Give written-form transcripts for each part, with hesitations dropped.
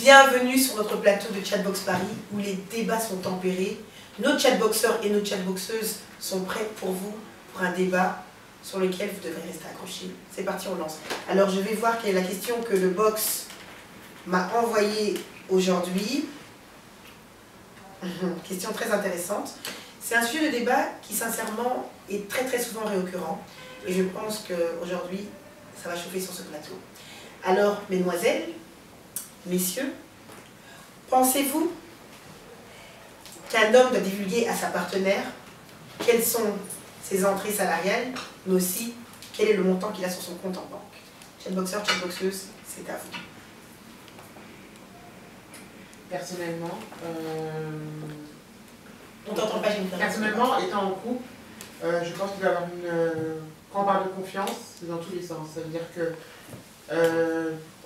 Bienvenue sur notre plateau de Chatbox Paris où les débats sont tempérés. Nos chatboxeurs et nos chatboxeuses sont prêts pour vous pour un débat sur lequel vous devrez rester accrochés. C'est parti, on lance. Alors je vais voir quelle est la question que le box m'a envoyée aujourd'hui. Question très intéressante. C'est un sujet de débat qui sincèrement est très souvent réoccurrent. Et je pense qu'aujourd'hui, ça va chauffer sur ce plateau. Alors, mesdemoiselles, messieurs, pensez-vous qu'un homme doit divulguer à sa partenaire quelles sont ses entrées salariales, mais aussi quel est le montant qu'il a sur son compte en banque? Chatboxeur, chatboxeuse, c'est à vous. Personnellement, On t'entend pas, Jennifer. personnellement, étant en couple, je pense qu'il doit y avoir quand on parle de confiance, c'est dans tous les sens. Ça veut dire que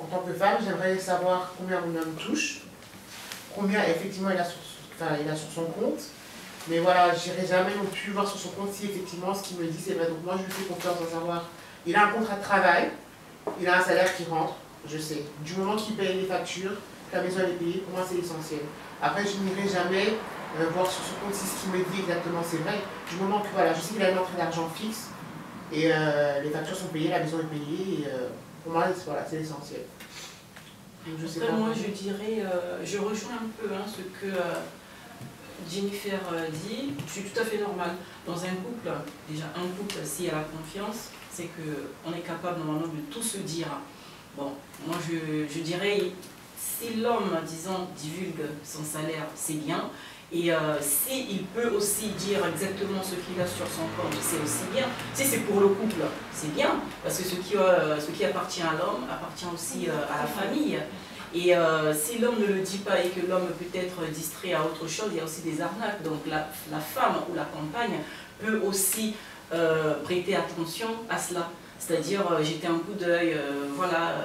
en tant que femme, j'aimerais savoir combien mon homme touche, combien effectivement il a sur son compte. Mais voilà, je n'irai jamais non plus voir sur son compte si effectivement ce qu'il me dit c'est vrai. Donc moi je lui fais confiance dans savoir, il a un contrat de travail, il a un salaire qui rentre, je sais. Du moment qu'il paye les factures, que la maison elle est payée, pour moi c'est l'essentiel. Après je n'irai jamais voir sur son compte si ce qu'il me dit exactement c'est vrai. Du moment que voilà, je sais qu'il a une entrée d'argent fixe et les factures sont payées, la maison est payée. Et, pour moi, voilà, c'est l'essentiel. Après, moi, je dirais, je rejoins un peu ce que Jennifer dit. Je suis tout à fait normal. Dans un couple, déjà un couple, s'il y a la confiance, c'est qu'on est capable normalement de tout se dire. Bon, moi, je dirais, si l'homme, disons, divulgue son salaire, c'est bien. Et s'il peut aussi dire exactement ce qu'il a sur son compte, c'est aussi bien. Si c'est pour le couple, c'est bien, parce que ce qui appartient à l'homme appartient aussi à la famille. Et si l'homme ne le dit pas et que l'homme peut être distrait à autre chose, il y a aussi des arnaques. Donc la femme ou la compagne peut aussi prêter attention à cela. C'est-à-dire jeter un coup d'œil, voilà.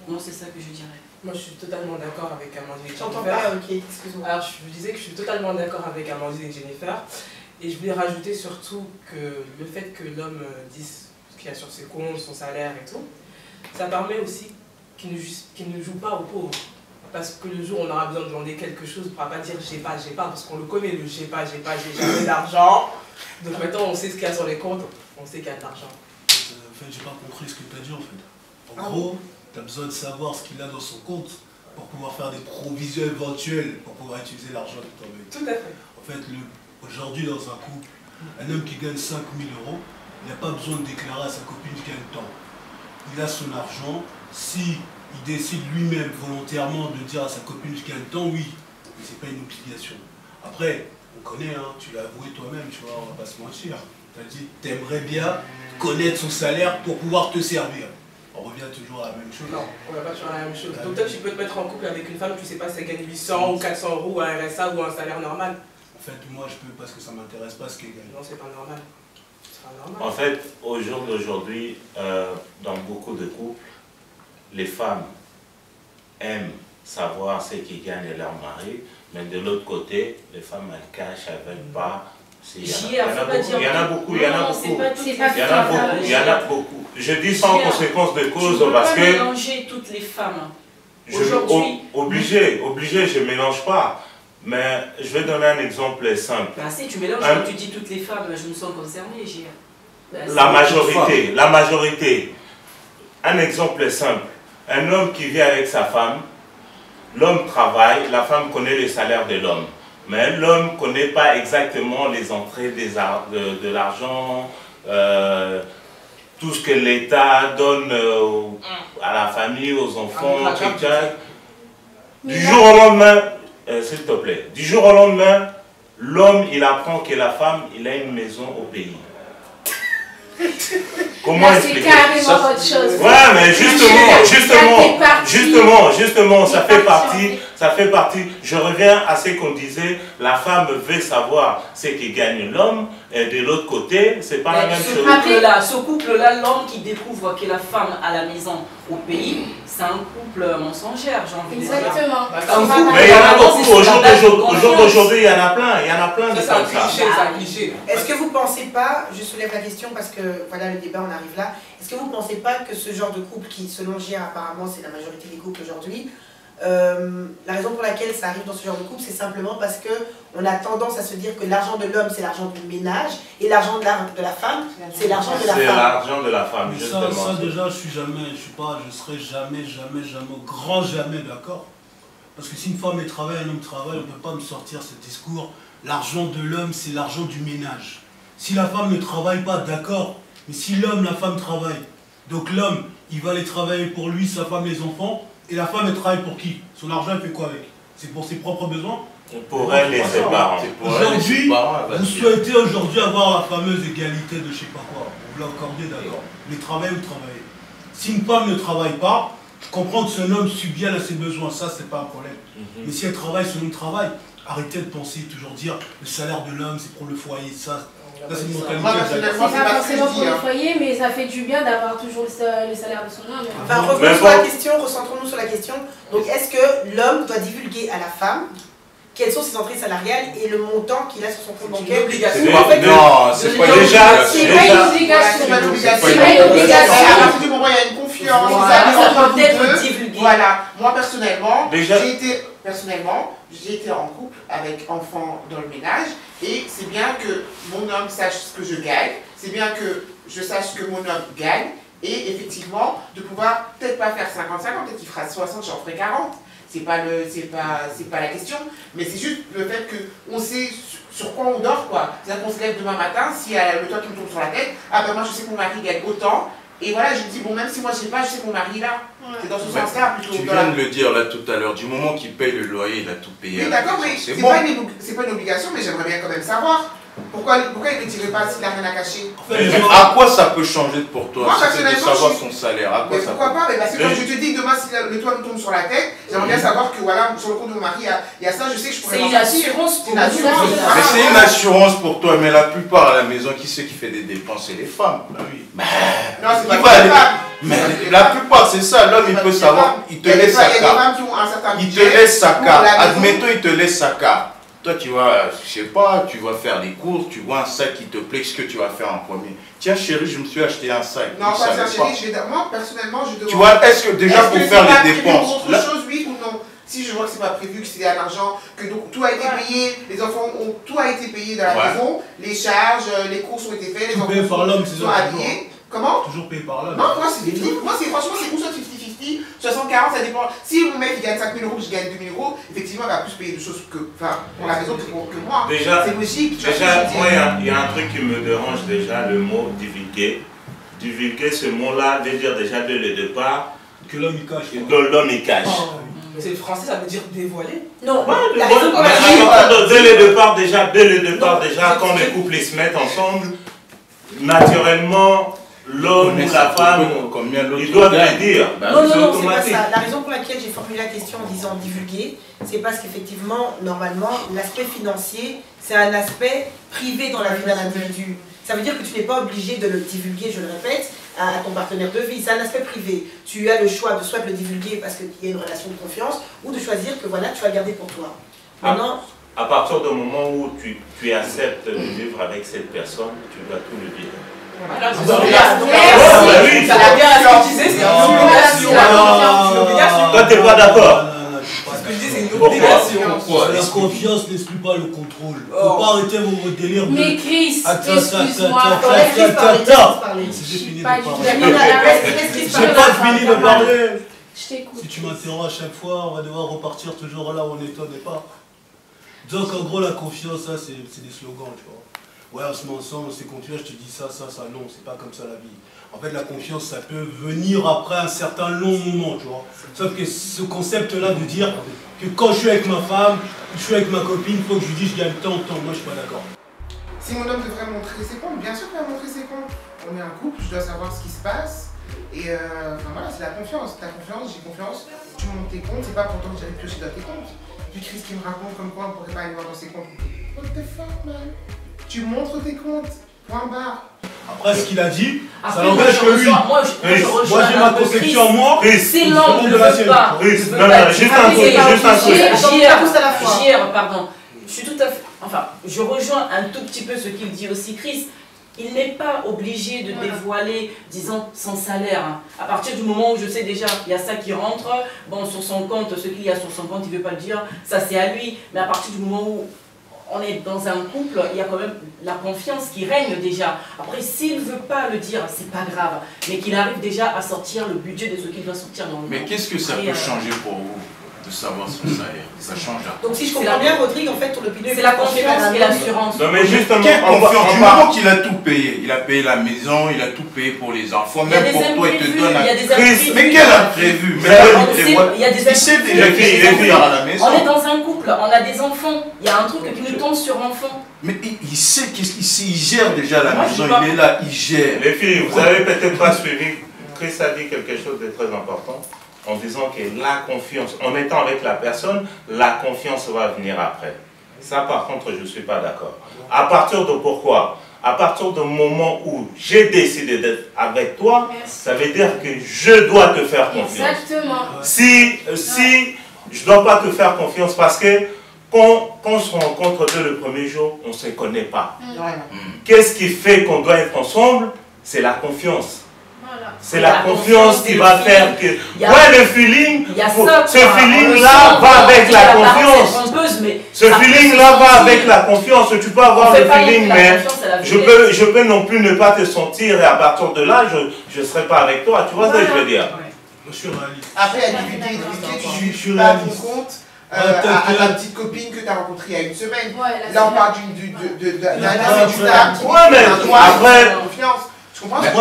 Moi, c'est ça que je dirais. Moi, je suis totalement d'accord avec Amandine et Jennifer. J'entends pas, ok, excuse-moi. Alors, je vous disais que je suis totalement d'accord avec Amandine et Jennifer. Et je voulais rajouter surtout que le fait que l'homme dise ce qu'il a sur ses comptes, son salaire et tout, ça permet aussi qu'il ne joue pas au pauvre. Parce que le jour où on aura besoin de demander quelque chose, on ne pourra pas dire j'ai pas, parce qu'on le connaît, le j'ai jamais d'argent. Donc maintenant, on sait ce qu'il y a sur les comptes, on sait qu'il y a de l'argent. En fait, j'ai pas compris ce que tu as dit en fait. En gros, tu as besoin de savoir ce qu'il a dans son compte pour pouvoir faire des provisions éventuelles, pour pouvoir utiliser l'argent de ton mec. Tout à fait. En fait, aujourd'hui dans un couple, un homme qui gagne 5 000 €, il n'a pas besoin de déclarer à sa copine qu'il gagne tant. Il a son argent, si il décide lui-même volontairement de dire à sa copine qu'il gagne tant, oui, mais c'est pas une obligation. Après, on connaît, hein, tu l'as avoué toi-même, tu vois, on va pas se mentir. Tu as dit, t'aimerais bien connaître son salaire pour pouvoir te servir. On revient toujours à la même chose. Non, on va pas toujours à la même chose. Donc toi, tu peux te mettre en couple avec une femme, tu sais pas si elle gagne 800 ou 400 € ou un RSA ou un salaire normal. En fait, moi, je peux parce que ça m'intéresse pas ce qu'elle gagne. Non, c'est pas normal. En fait, au jour d'aujourd'hui, dans beaucoup de couples, les femmes aiment savoir ce qu'ils gagnent leur mari, mais de l'autre côté, les femmes, elles cachent, elles ne veulent pas. Il y en a beaucoup. Je dis ça en conséquence de cause parce que... Tu ne peux pas mélanger toutes les femmes. Obligé, je ne mélange pas. Mais je vais donner un exemple simple. Ben si tu mélanges, quand tu dis toutes les femmes, je me sens concernée. La majorité. Un exemple simple. Un homme qui vit avec sa femme, l'homme travaille, la femme connaît le salaire de l'homme. Mais l'homme ne connaît pas exactement les entrées de l'argent, tout ce que l'État donne à la famille, aux enfants, Du jour au lendemain, s'il te plaît, du jour au lendemain, l'homme, il apprend que la femme, il a une maison au pays. Comment expliquer? C'est carrément autre chose. Ouais, mais justement, ça fait partie. Je reviens à ce qu'on disait, la femme veut savoir ce que gagne l'homme, et de l'autre côté, c'est pas la même chose. Ce couple-là, l'homme qui découvre que la femme a la maison au pays, c'est un couple mensongère, j'ai envie de dire. Exactement. Mais il y en a beaucoup, au jour d'aujourd'hui, il y en a plein de comme ça. C'est un cliché. Est-ce que vous ne pensez pas, je soulève la question parce que voilà le débat, on arrive là, est-ce que vous ne pensez pas que ce genre de couple qui, selon GIA, apparemment c'est la majorité des couples aujourd'hui, la raison pour laquelle ça arrive dans ce genre de couple, c'est simplement parce qu'on a tendance à se dire que l'argent de l'homme c'est l'argent du ménage et l'argent de la femme c'est l'argent de la femme. C'est l'argent de la femme, Mais justement. ça déjà, je serai jamais au grand jamais d'accord. Parce que si une femme travaille, un homme travaille, on ne peut pas me sortir ce discours. L'argent de l'homme, c'est l'argent du ménage. Si la femme ne travaille pas, d'accord. Mais si l'homme, la femme travaille, donc l'homme, il va aller travailler pour lui, sa femme, les enfants, et la femme, elle travaille pour qui? Son argent, elle fait quoi avec? C'est pour ses propres besoins? Pour elle et ses parents. Aujourd'hui, vous souhaitez aujourd'hui avoir la fameuse égalité de je sais pas quoi. On vous l'a accordé, d'accord. Mais travaillez ou travaillez. Si une femme ne travaille pas, je comprends que son homme subit à ses besoins, ça c'est pas un problème. Mais si elle travaille, son homme travaille. Arrêtez de penser, toujours dire le salaire de l'homme c'est pour le foyer, ça. Là, c'est une mentalité. C'est pas forcément pour le foyer, mais ça fait du bien d'avoir toujours le salaire de son homme. Enfin, revenons sur la question, recentrons-nous sur la question. Donc, est-ce que l'homme doit divulguer à la femme quelles sont ses entrées salariales et le montant qu'il a sur son compte bancaire? Non, c'est pas déjà. C'est pas une obligation. C'est pas une obligation. À partir du moment où il y a une confiance, ça doit être divulgué. Voilà. Moi, personnellement, j'ai été en couple avec enfant dans le ménage et c'est bien que mon homme sache ce que je gagne, c'est bien que je sache ce que mon homme gagne et effectivement de pouvoir peut-être pas faire 50-50, peut-être qu'il fera 60, j'en ferai 40. C'est pas la question, mais c'est juste le fait qu'on sait sur quoi on dort, quoi. C'est-à-dire qu'on se lève demain matin, s'il y a le toit qui me tombe sur la tête, ah ben moi je sais que mon mari gagne autant, et voilà, je me dis, bon, même si moi je sais pas, je sais que mon mari là. C'est dans ce sens-là plutôt. Tu viens de le dire là tout à l'heure, du moment qu'il paye le loyer, il a tout payé. Oui, d'accord, mais c'est bon. Pas une obligation, mais j'aimerais bien quand même savoir. Pourquoi il ne dirait pas s'il n'a rien à cacher? À quoi ça peut changer pour toi? Moi, c'est de savoir son salaire. À quoi mais ça pourquoi peut... pas? Mais parce que quand je te dis que demain, si le toit me tombe sur la tête, j'aimerais bien savoir que voilà, sur le compte de mon mari, il y a ça, je sais que je pourrais. C'est une assurance pour Mais c'est une assurance pour toi, mais la plupart à la maison, qui c'est qui fait des dépenses? C'est les femmes. Bah oui. Non, c'est pas les femmes. Mais la plupart, c'est ça. L'homme, il peut savoir. Il te laisse sa carte. Il te laisse sa carte. Admettons, il te laisse sa carte. Toi, tu vas, je sais pas, tu vas faire des courses, tu vois un sac qui te plaît, ce que tu vas faire en premier. Tiens, chérie, je me suis acheté un sac. Non, pas ça, chérie, moi, personnellement, je demande. Tu vois, est-ce que déjà pour faire les dépenses. Autre chose, oui ou non? Si je vois que c'est pas prévu, que c'est un argent, que donc tout a été payé, les enfants ont tout a été payé dans la maison, les charges, les courses ont été faites, les enfants sont habillés. Comment? Toujours payé par l'homme. Non, moi c'est vite. Moi franchement c'est ou soit 50-50, 60-40, ça dépend. Si mon mec il gagne 5 000 euros, je gagne 2 000 euros, effectivement il va plus payer de choses que, enfin, pour la maison que moi. Déjà, c'est logique. Moi il y a un truc qui me dérange déjà, le mot divulguer. Divulguer, ce mot-là veut dire déjà dès le départ que l'homme il cache. L'homme il cache. C'est le français, ça veut dire dévoiler. Non, dès le départ déjà, quand les couples se mettent ensemble, naturellement, l'homme ou la femme, ils doivent le dire. Non, c'est pas ça. La raison pour laquelle j'ai formulé la question en disant divulguer, c'est parce qu'effectivement, normalement, l'aspect financier, c'est un aspect privé dans la vie d'un individu. Ça veut dire que tu n'es pas obligé de le divulguer, je le répète, à ton partenaire de vie. C'est un aspect privé. Tu as le choix de soit de le divulguer parce qu'il y a une relation de confiance, ou de choisir que voilà, tu vas le garder pour toi. Maintenant, à partir du moment où tu acceptes de vivre avec cette personne, tu dois tout le dire. Voilà, c'est ça. Ça revient à ce que tu disais, c'est une obligation. Toi, t'es pas d'accord? Ce que je dis, c'est une obligation. La confiance n'exclut pas le contrôle. Faut pas arrêter vos délires. Mais Chris, excuse-moi. J'ai fini de parler. J'ai pas fini de parler. Je t'écoute. Si tu m'interromps à chaque fois, on va devoir repartir toujours là où on est au départ. Donc en gros, la confiance, ça c'est des slogans, tu vois. ouais, on se met ensemble, on s'est continué, je te dis ça, non, c'est pas comme ça la vie. En fait, la confiance, ça peut venir après un certain long moment, tu vois. Sauf que ce concept-là de dire que quand je suis avec ma femme, je suis avec ma copine, il faut que je lui dise je gagne tant, moi je suis pas d'accord. Si mon homme devrait montrer ses comptes, bien sûr qu'il va montrer ses comptes. On est un couple, je dois savoir ce qui se passe. Et enfin voilà, c'est la confiance. T'as confiance, j'ai confiance. Tu montes tes comptes, c'est pas pour toi que j'avais pioché dans tes comptes. Puis Chris qui me raconte comme quoi on pourrait pas aller voir dans ses comptes. What the fuck, man? Tu montres tes comptes. Point barre. Après ce qu'il a dit, après, ça n'engage que lui. Moi j'ai ma conception en moi. Si l'homme ne veut pas. Juste un JR, pardon. Je suis tout à fait. Enfin, je rejoins un tout petit peu ce qu'il dit aussi, Chris. Il n'est pas obligé de dévoiler, disons, son salaire. À partir du moment où je sais déjà qu'il y a ça qui rentre, bon, sur son compte, ce qu'il y a sur son compte, il ne veut pas le dire, ça c'est à lui. Mais à partir du moment où on est dans un couple, il y a quand même la confiance qui règne déjà. Après, s'il ne veut pas le dire, c'est pas grave. Mais qu'il arrive déjà à sortir le budget de ce qu'il doit sortir dans le Mais qu'est-ce que ça peut changer pour vous de savoir son salaire? Ça change à... Donc si je comprends bien, Rodrigue, en fait, ton opinion, c'est la confiance et l'assurance. Non mais justement, quelle confiance? Du moment qu'il a tout payé, il a payé la maison, il a tout payé pour les enfants, même pour toi, il te donne un... Mais quel imprévu? Il y a des imprévus. On est dans un couple, on a des enfants, il y a un truc qui nous tombe sur l'enfant. Mais il sait qu'il gère déjà la maison, il est là, il gère. Les filles, vous avez peut-être pas suivi, Chris a dit quelque chose de très important, en disant que la confiance, en étant avec la personne, la confiance va venir après. Ça, par contre, je ne suis pas d'accord. À partir de pourquoi? À partir du moment où j'ai décidé d'être avec toi, ça veut dire que je dois te faire confiance. Exactement. Si je ne dois pas te faire confiance parce que quand on se rencontre le premier jour, on ne se connaît pas. Qu'est-ce qui fait qu'on doit être ensemble? C'est la confiance. C'est la confiance qui va faire que... Ouais, le feeling, ce feeling-là va avec la confiance. Ce feeling-là va avec la confiance. Tu peux avoir le feeling, mais je peux non plus ne pas te sentir et à partir de là, je ne serai pas avec toi. Tu vois ce que je veux dire? Je suis réaliste. Après, il y a des vidéos de tu rends compte à ta petite copine que tu as rencontrée il y a une semaine. Là, on parle après...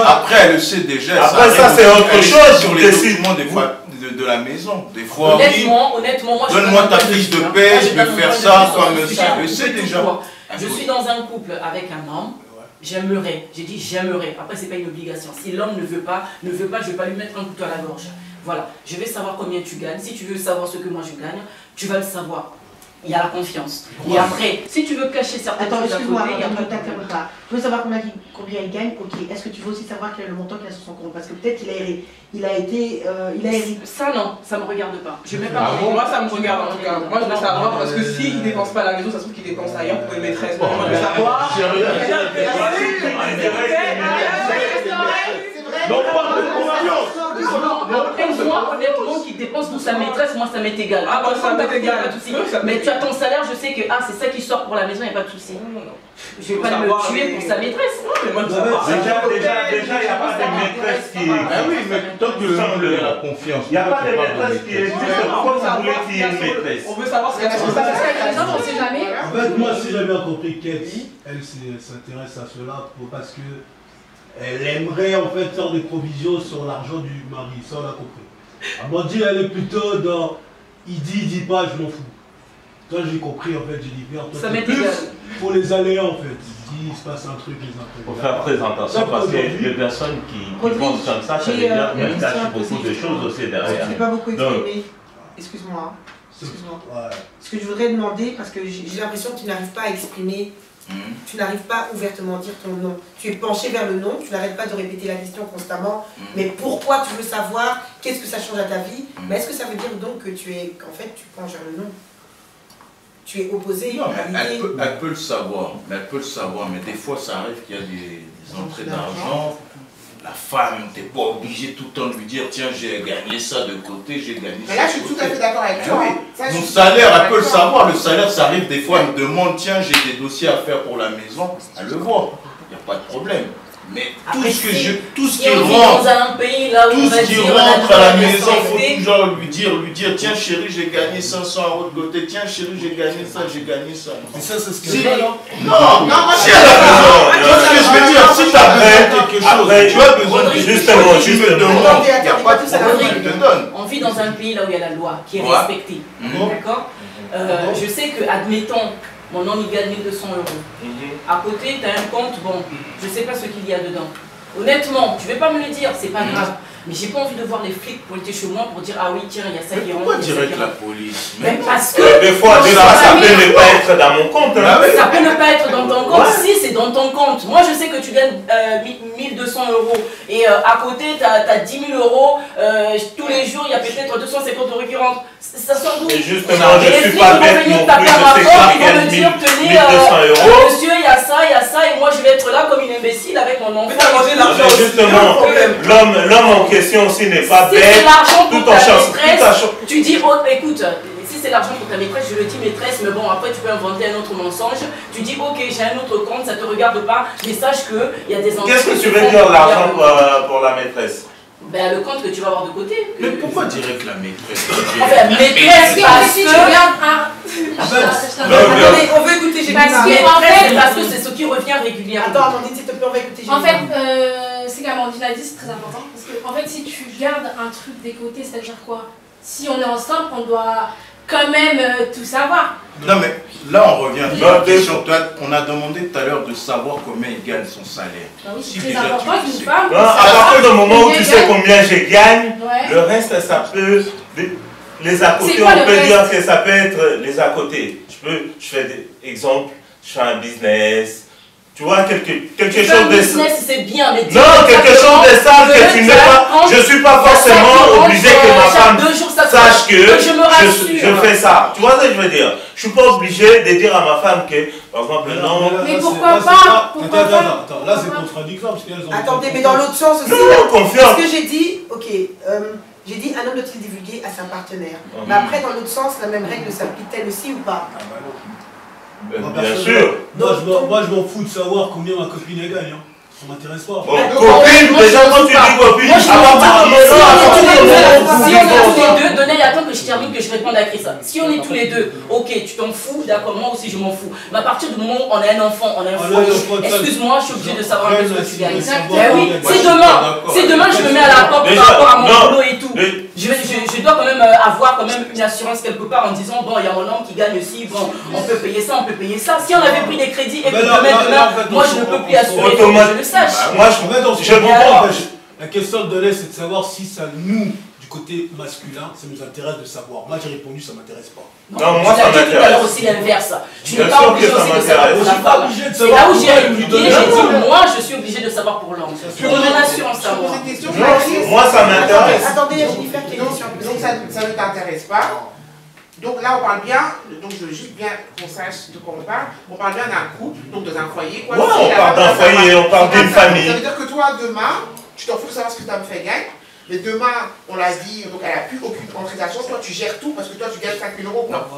Après, elle le sait déjà. Après, ça, c'est autre chose. Sur les documents des fois de la maison. Des fois, honnêtement, moi, donne-moi ta fiche de paie, je vais faire ça comme ça. Elle le sait déjà. Je suis dans un couple avec un homme. J'aimerais. J'ai dit j'aimerais. Après, c'est pas une obligation. Si l'homme ne veut pas, je vais pas lui mettre un couteau à la gorge. Voilà. Je vais savoir combien tu gagnes. Si tu veux savoir ce que moi je gagne, tu vas le savoir. Il y a la confiance. Et après, si tu veux cacher certaines choses à côté, il y a pas de problème. Tu veux savoir combien il gagne, ok. Est-ce que tu veux aussi savoir quel est le montant qu'il a sur son compte? Parce que peut-être il a été... Ça non, ça me regarde pas. Je mets pas. Moi ça me regarde en tout cas. Moi je veux savoir parce que s'il ne dépense pas à la maison, ça se trouve qu'il dépense ailleurs pour une maîtresse. Moi je veux savoir. Donc parle de confiance. Moi, honnêtement, qui dépense pour sa maîtresse, moi ça m'est égal. Ah, moi ça m'est égal. Pas de souci. Mais tu as ton salaire, je sais que c'est ça qui sort pour la maison, il n'y a pas de souci. Je ne vais pas me tuer pour sa maîtresse. Déjà, il n'y a pas de maîtresse qui... Ah oui, mais tant que tu la confiance. Il n'y a pas de maîtresse qui est juste comme ça voulait qu'il y ait une maîtresse. On veut savoir ce qu'elle a sur sa exemple, on ne sait jamais. En fait, moi, si j'ai bien compris, Kate, elle s'intéresse à cela parce que elle aimerait en fait faire des provisions sur l'argent du mari, ça on a compris. Amandine, elle est plutôt dans il dit pas, je m'en fous. Toi j'ai compris en fait, j'ai dit toi c'est plus pour les aléas en fait. Il se passe un truc, les imprévus. Il faut faire très attention parce que les personnes qui pensent comme ça veut dire qu'elles cachent beaucoup de choses aussi derrière. Je n'ai pas beaucoup exprimé. Excuse-moi. Ouais. Ce que je voudrais demander, parce que j'ai l'impression que tu n'arrives pas à exprimer. Tu n'arrives pas ouvertement à dire ton nom. Tu es penché vers le nom, tu n'arrêtes pas de répéter la question constamment. Mais pourquoi tu veux savoir? Qu'est-ce que ça change à ta vie? Mais est-ce que ça veut dire donc que qu'en fait, tu penches vers le nom? Tu es opposé? Non, elle peut le savoir, mais des fois ça arrive qu'il y a des entrées d'argent. La femme, tu n'es pas obligé tout le temps de lui dire tiens, j'ai gagné ça de côté, j'ai gagné ça. Mais là, je suis tout à fait d'accord avec toi. Mon salaire, elle peut le savoir. Le salaire, ça arrive des fois, elle me demande tiens, j'ai des dossiers à faire pour la maison. Elle le voit, il n'y a pas de problème. Mais Après, tout ce si qui on vit rentre, dans un pays là où tout on va ce qui dire, rentre à la maison, il faut respecter. toujours lui dire, tiens chérie, j'ai gagné 500 € de côté, tiens chérie, j'ai gagné ça. Mais ça, c'est ce que Si- je veux, non? Non, si elle a besoin, tu vois ce que je veux dire, si tu as besoin de quelque chose, tu as besoin de quelque chose, tu me demandes, il n'y a pas de problème, je te donne. On vit dans un pays là où il y a la loi qui est Ouais. respectée. D'accord. Je sais que, admettons, mon homme il gagne 1 200 €. À côté, tu as un compte, bon, je sais pas ce qu'il y a dedans. Honnêtement, tu ne veux pas me le dire, c'est pas grave. Mais j'ai pas envie de voir les flics pointer chez moi pour dire ah oui, tiens, il y a ça qui rentre. Pourquoi direct la police? Mais parce que. Des fois, ça peut ne pas être dans mon compte. Hein. Ça peut ne pas être dans ton compte. Si, c'est dans ton compte. Moi, je sais que tu gagnes 1 200 € et à côté, tu as 10 000 €. Tous les jours, il y a peut-être 250 € qui rentrent. Ça sort d'où? Mais justement, je ne suis pas bête non plus. Je sais que ils vont je me gagne dire, 1 tenez, 200 €. monsieur, il y a ça, et moi, je vais être là comme une imbécile avec mon enfant. Mais t'as mangé l'argent. Mais justement, l'homme en question aussi n'est pas Si bête. c'est l'argent pour Tout en ta cherchant. maîtresse, tu dis, oh, écoute, si c'est l'argent pour ta maîtresse, je le dis maîtresse, mais bon, après tu peux inventer un autre mensonge. Tu dis, ok, j'ai un autre compte, ça te regarde pas, mais sache qu'il y a des enfants. Qu'est-ce que tu veux dire l'argent pour la maîtresse? Ben, le compte que tu vas avoir de côté. Mais pourquoi direct la maîtresse? Enfin, maîtresse, parce si tu que. regardes Attendez, on veut écouter Jérémy. Maîtresse, parce que c'est ce qui revient régulièrement. Attends, Amandine, s'il te plaît, on va écouter Jérémy. En fait, c'est qu'Amandine a dit, c'est très important. Parce que, en fait, si tu gardes un truc des côtés, c'est-à-dire quoi? Si on est ensemble, on doit quand même tout savoir. Non mais là on revient sur la question. On a demandé tout à l'heure de savoir combien il gagne son salaire. Ah oui, Si c'est très déjà important tu le qu'une sais. femme. Non, à partir du moment où tu sais combien je gagne, Ouais. le reste, ça peut. Les à côté, C'est quoi on le peut reste? dire que ça peut être les à côté. Je fais des exemples, je fais un business. Tu vois, quelque chose de. business, c'est bien, mais Non, quelque chose de simple que tu n'es pas. Je ne suis pas forcément obligé que ma femme sache que je fais ça. Tu vois ce que je veux dire? Je ne suis pas obligé de dire à ma femme que, par exemple, non. Mais pourquoi pas? Attends, là c'est contradictoire parce qu'elles ont. Attendez, mais dans l'autre sens aussi. Non, confiance. Parce que j'ai dit, ok, j'ai dit un homme doit-il divulguer à son partenaire. Mais après, dans l'autre sens, la même règle s'applique-t-elle aussi ou pas? Bien sûr. Moi je m'en fous de savoir combien ma copine elle gagne. Hein. Ça m'intéresse pas. Bon, copine, déjà quand tu dis copine, moi, je si on est tous les deux, deux, donnez, attends que je termine, que je réponde à Chris. Si on est tous les deux, ok, tu t'en fous, d'accord, moi aussi je m'en fous. Mais à partir du moment où on a un enfant, on a un foyer, excuse-moi, je suis obligé de savoir un peu ce que tu gagnes. Ben oui, si demain je me mets à la porte par rapport à mon boulot et tout, je dois quand même avoir quand même une assurance quelque part en disant, bon, il y a mon homme qui gagne aussi, bon, on peut payer ça, on peut payer ça. Si on avait pris des crédits et que demain, moi je ne peux plus assurer, je le sache. Moi, je comprends. La question de donner, c'est de savoir si ça nous, du côté masculin, ça nous intéresse de savoir. Moi j'ai répondu, ça m'intéresse pas. Non, moi ça m'intéresse. Tout à l'heure aussi l'inverse. Je n'ai Bien pas sûr obligé que ça aussi de savoir pour la m'intéresse. femme. C'est là où j'ai répliqué, j'ai dit moi je suis obligé de savoir pour l'homme. Pour mon assurance à moi. Moi ça m'intéresse. Attendez, Jennifer, qui est une question. Donc ça ne t'intéresse pas. Donc là, on parle bien, donc je veux juste bien qu'on sache de quoi on parle bien d'un couple, donc dans un foyer. Quoi, Ouais, on parle d'un foyer, on parle d'une famille. Ça veut dire que toi, demain, tu t'en fous de savoir ce que ta femme gagne, mais demain, on l'a dit, donc elle n'a plus aucune entrée d'argent, toi tu gères tout parce que toi tu gagnes 5 000 €. Quoi.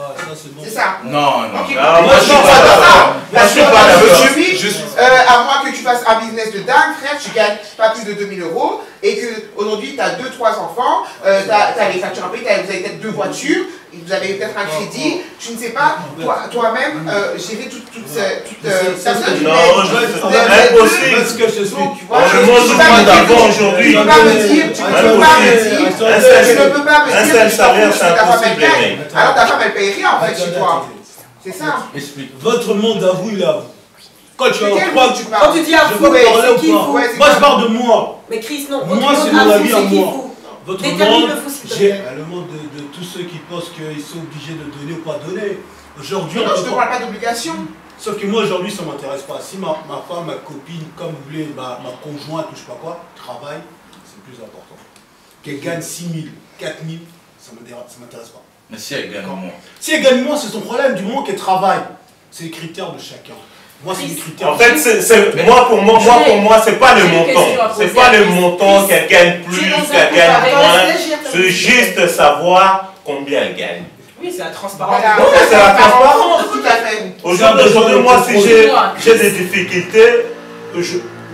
C'est ça. Non. Okay. Moi je suis pas d'accord. Moi je suis pas d'accord. À moins que tu fasses un business de dingue, frère, tu gagnes pas plus de 2 000 € et qu'aujourd'hui tu as 2-3 enfants, tu as les factures à payer, vous avez peut-être 2 voitures, vous avez peut-être un crédit, tu ne sais pas toi-même gérer toute ça. Non, impossible. Ce que je suis. Je mange tout aujourd'hui. Tu ne peux pas me dire, un seul salaire, c'est impossible. Alors ta femme elle paye rien en fait chez toi. C'est ça. Explique. Votre monde à vous, il est à vous. Quand tu Quand tu dis à vous, c'est qui vous? Moi je parle de moi. Mais Chris, non. Moi c'est mon avis à moi. Votre Détermine monde, le fou, s'il te j'ai plaît. le monde de tous ceux qui pensent qu'ils sont obligés de donner ou pas donner. Aujourd'hui, Non, je ne te parle pas d'obligation. Sauf que moi aujourd'hui ça m'intéresse pas. Si ma femme, ma copine, comme vous voulez, ma conjointe ou je sais pas quoi, travaille, c'est plus important. Qu'elle gagne 6 000, 4 000, ça m'intéresse pas. Mais si elle gagne moins. Si elle gagne moins, c'est son problème. Du moment qu'elle travaille, c'est les critères de chacun. Moi, c'est les critères. En fait, pour moi, c'est pas le montant. C'est pas le montant qu'elle gagne plus, qu'elle gagne moins. C'est juste savoir combien elle gagne. Oui, c'est la transparence. C'est la transparence. Tout à fait. Aujourd'hui, moi, si j'ai des difficultés,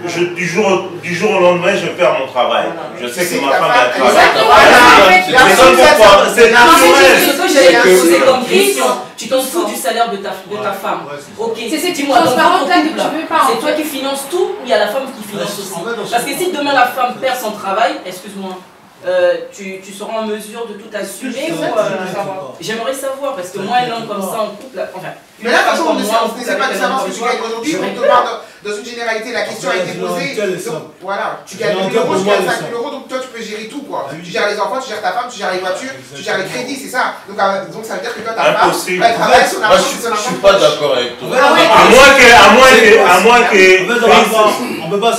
du jour au lendemain, je perds mon travail. Je sais que ma femme a un travail. C'est naturel. C'est comme question. Tu t'en fous du salaire de ta femme. Ok, dis-moi, dans votre couple, c'est toi qui finances tout ou il y a la femme qui finance aussi? Parce que si demain la femme perd son travail, excuse-moi, tu seras en mesure de tout assumer ou j'aimerais savoir, parce que moi un homme comme ça en couple, enfin... Mais là, de toute façon, on ne sait pas nécessairement ce que tu gagnes aujourd'hui, on te demande dans une généralité, la question a été posée. Donc, voilà, tu gagnes 1000 euros, je gagne 5000 euros, donc toi tu peux gérer tout quoi. Tu gères les enfants, tu gères ta femme, tu gères les voitures, tu gères les crédits, c'est ça. Donc ça veut dire que toi ta femme, elle travaille son argent, je suis pas d'accord avec toi.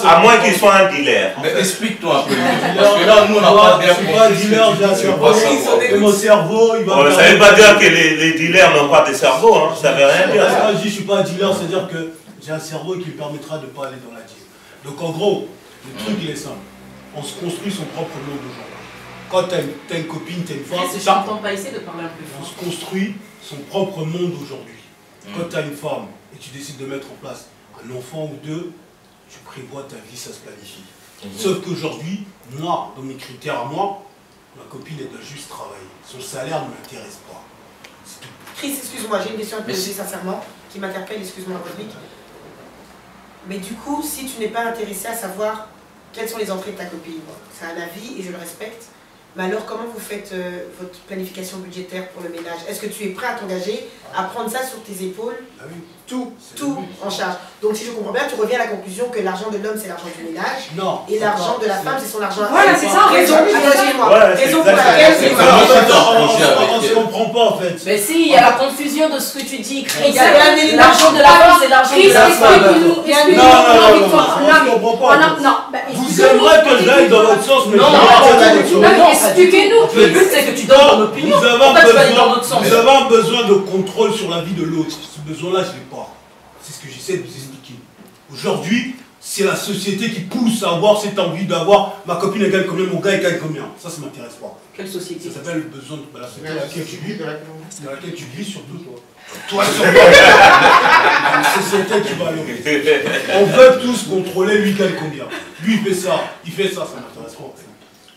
À moins qu'il soit un dealer. Mais explique-toi un peu. Parce que là, nous on n'a pas bien compris. Pas dealer, j'ai un cerveau. Et mon cerveau, il va. Ça ne veut pas dire que les dealers n'ont pas de cerveau, hein. Ça ne veut rien dire. Quand je dis je ne suis pas un dealer, c'est-à-dire que j'ai un cerveau qui me permettra de ne pas aller dans la deal. Donc en gros, le truc il est simple. On se construit son propre monde aujourd'hui. Quand tu as une copine, tu as une femme. Je n'entends pas essayer de parler un peu fort. On se construit son propre monde aujourd'hui. Quand tu as une femme et tu décides de mettre en place un enfant ou deux, tu prévois ta vie, ça se planifie. Sauf qu'aujourd'hui, moi, dans mes critères à moi, ma copine elle doit juste travailler. Son salaire ne m'intéresse pas. C'est tout. Chris, excuse-moi, j'ai une question à te poser sincèrement, qui m'interpelle, excuse-moi Rodrigue. Mais du coup, si tu n'es pas intéressé à savoir quelles sont les entrées de ta copine, c'est un avis et je le respecte, mais alors comment vous faites votre planification budgétaire pour le ménage? Est-ce que tu es prêt à t'engager, à prendre ça sur tes épaules? Ah oui. Tout en charge. Donc si je comprends bien, tu reviens à la conclusion que l'argent de l'homme c'est l'argent du ménage. Non. Et l'argent de la femme c'est son argent. Voilà, c'est ça. Raison pour laquelle On ne se comprend pas en fait. Mais si, il y a la confusion de ce que tu dis. L'argent de la femme c'est l'argent de la femme. Non, vous aimeriez que j'aille dans votre sens, mais non, expliquez-nous. Le but c'est que tu donnes ton opinion. Vous avez besoin de contrôle sur la vie de l'autre. Ce besoin-là, je ne l'ai pas. C'est ce que j'essaie de vous expliquer. Aujourd'hui, c'est la société qui pousse à avoir cette envie d'avoir ma copine elle gagne combien, mon gars il gagne combien. Ça ne m'intéresse pas. Quelle société? Ça s'appelle le besoin de la société dans laquelle tu vis. Dans laquelle tu vis surtout toi. Toi surtout. La société qui va aller. On veut tous contrôler lui gagne combien. Lui il fait ça, ça m'intéresse pas.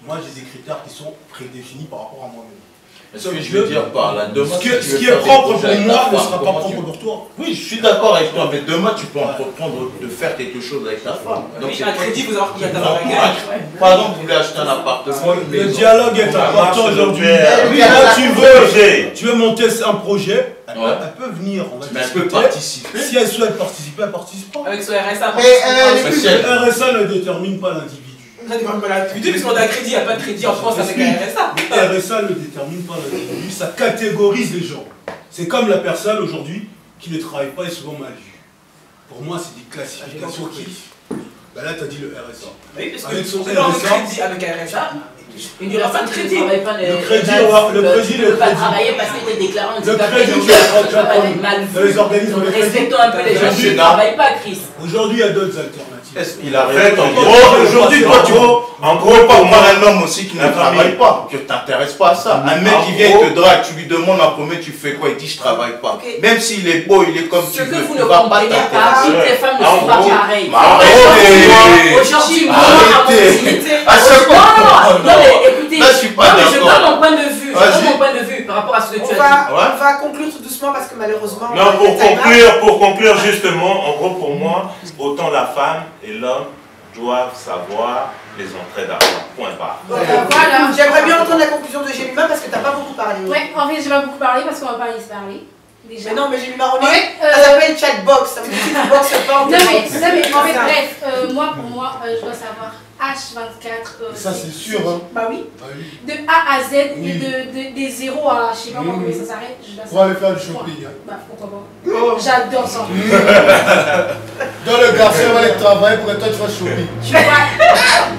Moi j'ai des critères qui sont prédéfinis par rapport à moi-même. Ce que je veux dire par là, demain, ce qui est propre pour moi ne sera pas propre pour toi. Oui, je suis d'accord avec toi, mais demain tu peux entreprendre de faire quelque chose avec ta femme. Donc c'est un crédit, vous avez qu'il y a par exemple, vous voulez acheter un appartement. Le dialogue est important aujourd'hui. Tu veux monter un projet, elle peut venir, on va mais elle peut participer. Si elle souhaite participer, elle ne participe pas. Avec son RSA. Le RSA ne détermine pas l'individu. Puisqu'on a un crédit, il n'y a pas de crédit en France avec un RSA. Le RSA ne détermine pas l'individu, ça catégorise les gens. C'est comme la personne aujourd'hui qui ne travaille pas et souvent mal vue. Pour moi, c'est des classifications qui. Ben là, tu as dit le RSA. Oui, parce avec que son RSA, avec un RSA, il n'y aura pas de crédit. Le crédit, tu ne peux pas travailler parce que tu es déclaré en handicapé. Tu vas pas être mal vu. Les organismes de respectons un peu les gens qui ne travaillent pas, Chris. Aujourd'hui, il y a d'autres alternatives. Est-ce qu'il a raison? Aujourd'hui, toi, tu vois, en gros, pas voir un homme aussi qui ne travaille pas, que tu t'intéresses pas à ça. Un mec qui vient te drague, tu lui demandes en premier, tu fais quoi? Il dit je travaille pas. Même s'il est beau, il est comme tu veux. Ce que vous ne comprenez pas, toutes les femmes ne sont pas pareilles. Aujourd'hui, moi, non, mais écoutez, je donne mon point de vue. Je donne mon point de vue par rapport à ce que tu as dit. On va conclure tout doucement parce que malheureusement. Non, pour conclure justement, en gros pour moi, autant la femme et l'homme doivent savoir les entrées d'argent. Point barre. Voilà. J'aimerais bien entendre la conclusion de Jemima parce que tu n'as pas beaucoup parlé. Ouais, en fait, je vais pas beaucoup parler parce qu'on va pas laisser parler. Déjà. Mais non, mais Jemima, ça s'appelle chatbox. Ça veut dire que tu boxes pas. Non, mais en fait, bref, moi, pour moi, je dois savoir H24. Ça, c'est sûr, hein. Bah oui. De A à Z et des 0 à je sais pas comment ça s'arrête. Pour aller faire du shopping. Bah pourquoi pas. J'adore ça. Dans le garçon va aller travailler pour que toi tu vas shopping.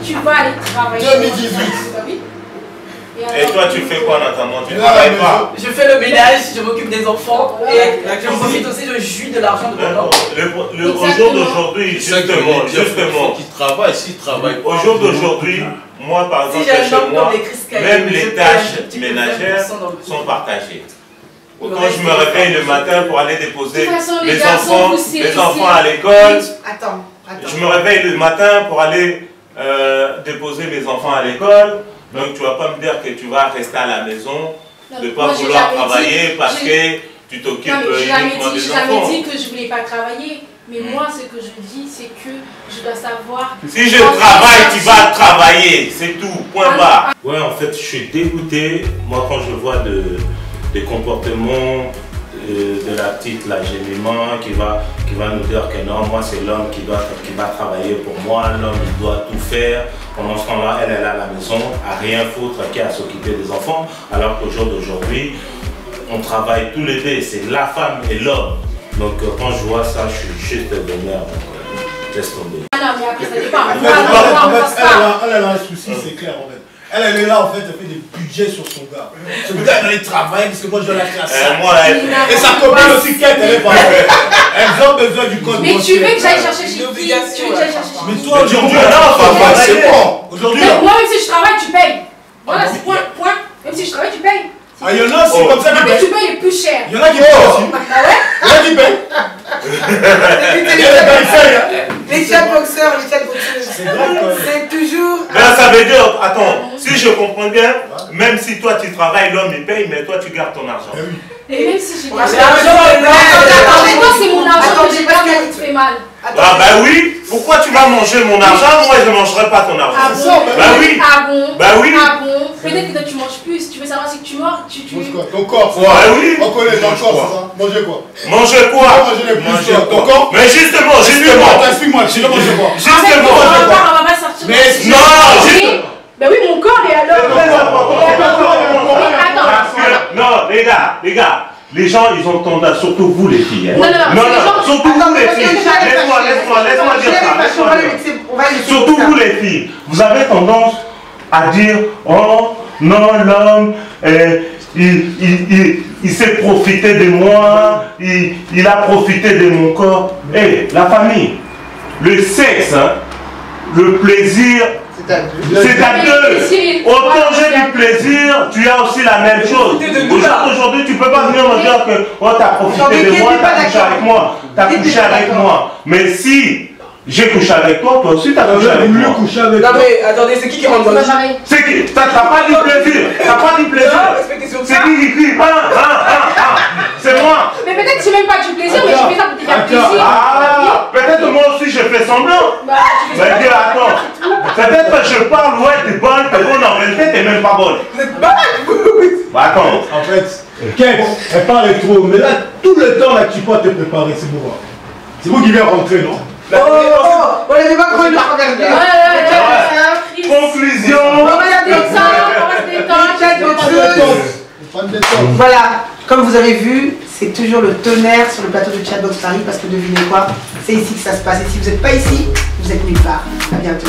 Tu vas aller travailler. 2018. Bah oui. Et toi, tu fais quoi en attendant? Tu ne travailles pas? Je fais le ménage, je m'occupe des enfants et je profite aussi, je jouis de l'argent de mon enfant. Au jour d'aujourd'hui, justement, qu'il travaille, s'il travaille. Au jour d'aujourd'hui, moi par exemple, chez moi, même les tâches ménagères sont partagées. Quand je me réveille le matin pour aller déposer les enfants à l'école. Attends, je me réveille le matin pour aller déposer mes enfants à l'école. Donc tu vas pas me dire que tu vas rester à la maison, de ne pas vouloir travailler parce que tu t'occupes uniquement des enfants. J'ai jamais dit que je voulais pas travailler. Mais moi, ce que je dis, c'est que je dois savoir... Si je travaille, tu vas travailler. C'est tout. Point barre. Ouais, en fait, je suis dégoûté. Moi, quand je vois des comportements de la petite, la Gémiment, qui va nous dire que non, moi, c'est l'homme qui va travailler pour moi. L'homme, il doit tout faire. Pendant ce temps-là, elle est à la maison, à rien foutre, qui a à s'occuper des enfants. Alors qu'au jour d'aujourd'hui, on travaille tous les deux. C'est la femme et l'homme. Donc quand je vois ça, je suis juste de merde. Laisse tomber. Ah non, mais après ça dépend. Elle a un souci, c'est clair en fait. Elle est là en fait, elle fait des budgets sur son gars. Ce gars elle allait travailler parce que moi je dois la classer. Et sa copine aussi quête, elle est pas elles ont besoin du code. Mais tu veux que j'aille chercher chez qui? Tu veux que j'aille chercher chez qui? Mais toi aujourd'hui, c'est bon. Aujourd'hui, moi même si je travaille, tu payes. Voilà, c'est point. Même si je travaille, tu payes. Ah, il y en a aussi comme ça qui payent. Tu payes les plus chers. Il y en a qui payent aussi. Ah ouais? Il y en a qui payent. Les chatboxeurs, c'est toujours... Ben, ça veut dire, attends, si je comprends bien, même si toi tu travailles, l'homme il paye, mais toi tu gardes ton argent. Et même si j'ai pas l'argent, moi c'est mon argent que j'ai pas qui te fait mal. Ah bah oui, pourquoi tu vas manger mon argent, moi je ne mangerai pas ton argent. Ah bon? Bah oui. Ah bon? Bah oui. Ah bon? Peut-être que toi tu manges plus, tu veux savoir si tu manges, tu... Mange quoi? Ton corps. Bah oui. On connaît ton corps, c'est ça? Manger quoi? Manger quoi? Manger ton corps. Mais justement. Explique-moi, tu dois manger quoi? Justement. On va pas sortir. Mais non, justement. Bah oui, mon corps et alors? Non, les gars. Les gens, ils ont tendance, surtout vous les filles. Non, surtout vous les filles. Laisse-moi dire ça. Surtout vous les filles. Vous avez tendance à dire, oh non, l'homme, il s'est profité de moi, il a profité de mon corps. La famille, le sexe, le plaisir, c'est à deux. Autant j'ai du plaisir, tu as aussi la même chose. Aujourd'hui, tu ne peux pas venir me dire que oh, tu as profité de moi, tu as couché avec moi. Tu as couché avec moi. Mais si j'ai couché avec toi, toi aussi tu as couché avec moi. Non mais attendez, c'est qui rentre dans le jeu? C'est qui? T'as pas dit plaisir. T'as pas dit plaisir. C'est qui crie? C'est moi. Mais peut-être que c'est même pas du plaisir, mais je fais ça pour te faire plaisir. Ah, peut-être moi aussi je fais semblant. Mais dis, attends. Peut-être que je parle, ouais, t'es bonne, en réalité t'es même pas bonne. Vous êtes malade, Bah attends. En fait, Kate, elle parle trop, mais là, tout le temps là, tu peux te préparer, c'est moi. C'est vous qui vient rentrer, non? On n'avait pas cru le regarder. Conclusion. Voilà, comme vous avez vu, c'est toujours le tonnerre sur le plateau de Chatbox Paris parce que devinez quoi, c'est ici que ça se passe. Et si vous n'êtes pas ici, vous êtes nulle part. À bientôt.